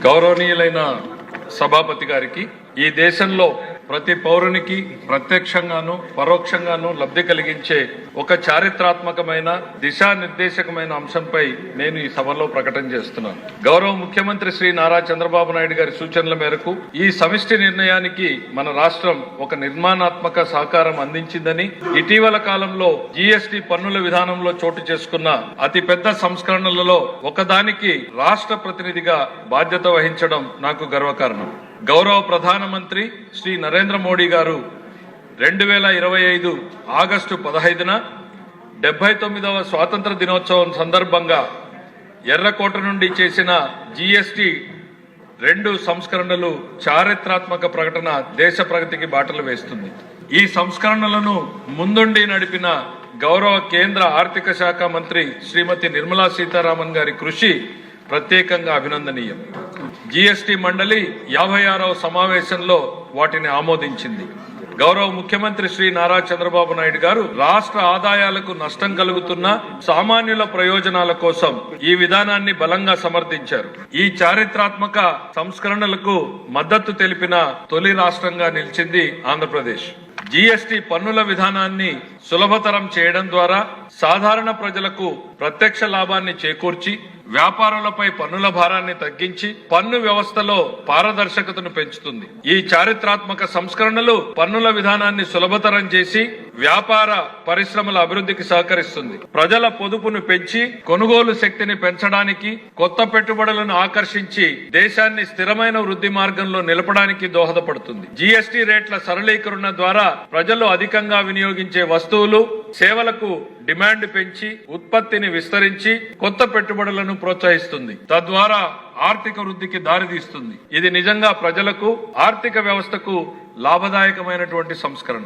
గౌరవనీయులైన సభాపతి గారికి ఈ దేశంలో ప్రతి పౌరునికి ప్రత్యక్షంగాను పరోక్షంగాను లబ్ధి కలిగించే ఒక చారిత్రాత్మకమైన దిశానిర్దేశకమైన అంశంపై నేను ఈ సభలో ప్రకటన చేస్తున్నాను. గౌరవ ముఖ్యమంత్రి శ్రీ నారా చంద్రబాబు నాయుడు గారి సూచనల మేరకు ఈ సమిష్టి నిర్ణయానికి మన రాష్ట్రం ఒక నిర్మాణాత్మక సహకారం అందించిందని, ఇటీవల కాలంలో జీఎస్టీ పన్నుల విధానంలో చోటు చేసుకున్న అతిపెద్ద సంస్కరణలలో ఒకదానికి రాష్ట్ర ప్రతినిధిగా బాధ్యత వహించడం నాకు గర్వకారణం. గౌరవ ప్రధానమంత్రి శ్రీ నరేంద్ర మోడీ గారు 2025 ఆగస్టు 15న 79వ స్వాతంత్ర దినోత్సవం సందర్భంగా ఎర్రకోట నుండి చేసిన జీఎస్టీ 2 సంస్కరణలు చారిత్రాత్మక ప్రకటన దేశ ప్రగతికి బాటలు వేస్తుంది. ఈ సంస్కరణలను ముందుండి నడిపిన గౌరవ కేంద్ర ఆర్థిక శాఖ మంత్రి శ్రీమతి నిర్మలా సీతారామన్ గారి కృషి ప్రత్యేకంగా అభినందనీయం. జీఎస్టీ మండలి 56వ సమావేశంలో వాటిని ఆమోదించింది. గౌరవ ముఖ్యమంత్రి శ్రీ నారా చంద్రబాబు నాయుడు గారు రాష్ట్ర ఆదాయాలకు నష్టం కలుగుతున్న సామాన్యుల ప్రయోజనాల కోసం ఈ విధానాన్ని బలంగా సమర్థించారు. ఈ చారిత్రాత్మక సంస్కరణలకు మద్దతు తెలిపిన తొలి రాష్ట్రంగా నిలిచింది ఆంధ్రప్రదేశ్. జీఎస్టీ పన్నుల విధానాన్ని సులభతరం చేయడం ద్వారా సాధారణ ప్రజలకు ప్రత్యక్ష లాభాన్ని చేకూర్చి వ్యాపారులపై పన్నుల భారాన్ని తగ్గించి పన్ను వ్యవస్థలో పారదర్శకతను పెంచుతుంది. ఈ చారిత్రాత్మక సంస్కరణలు పన్నుల విధానాన్ని సులభతరం చేసి వ్యాపార పరిశ్రమల అభివృద్ధికి సహకరిస్తుంది. ప్రజల పొదుపును పెంచి కొనుగోలు శక్తిని పెంచడానికి, కొత్త పెట్టుబడులను ఆకర్షించి దేశాన్ని స్థిరమైన వృద్ధి మార్గంలో నిలపడానికి దోహదపడుతుంది. జీఎస్టీ రేట్ల సరళీకరణ ద్వారా ప్రజలు అధికంగా వినియోగించే వస్తువులు, సేవలకు డిమాండ్ పెంచి ఉత్పత్తిని విస్తరించి కొత్త పెట్టుబడులను ప్రోత్సహిస్తుంది. తద్వారా ఆర్థిక వృద్ధికి దారితీస్తుంది. ఇది నిజంగా ప్రజలకు, ఆర్థిక వ్యవస్థకు లాభదాయకమైనటువంటి సంస్కరణ.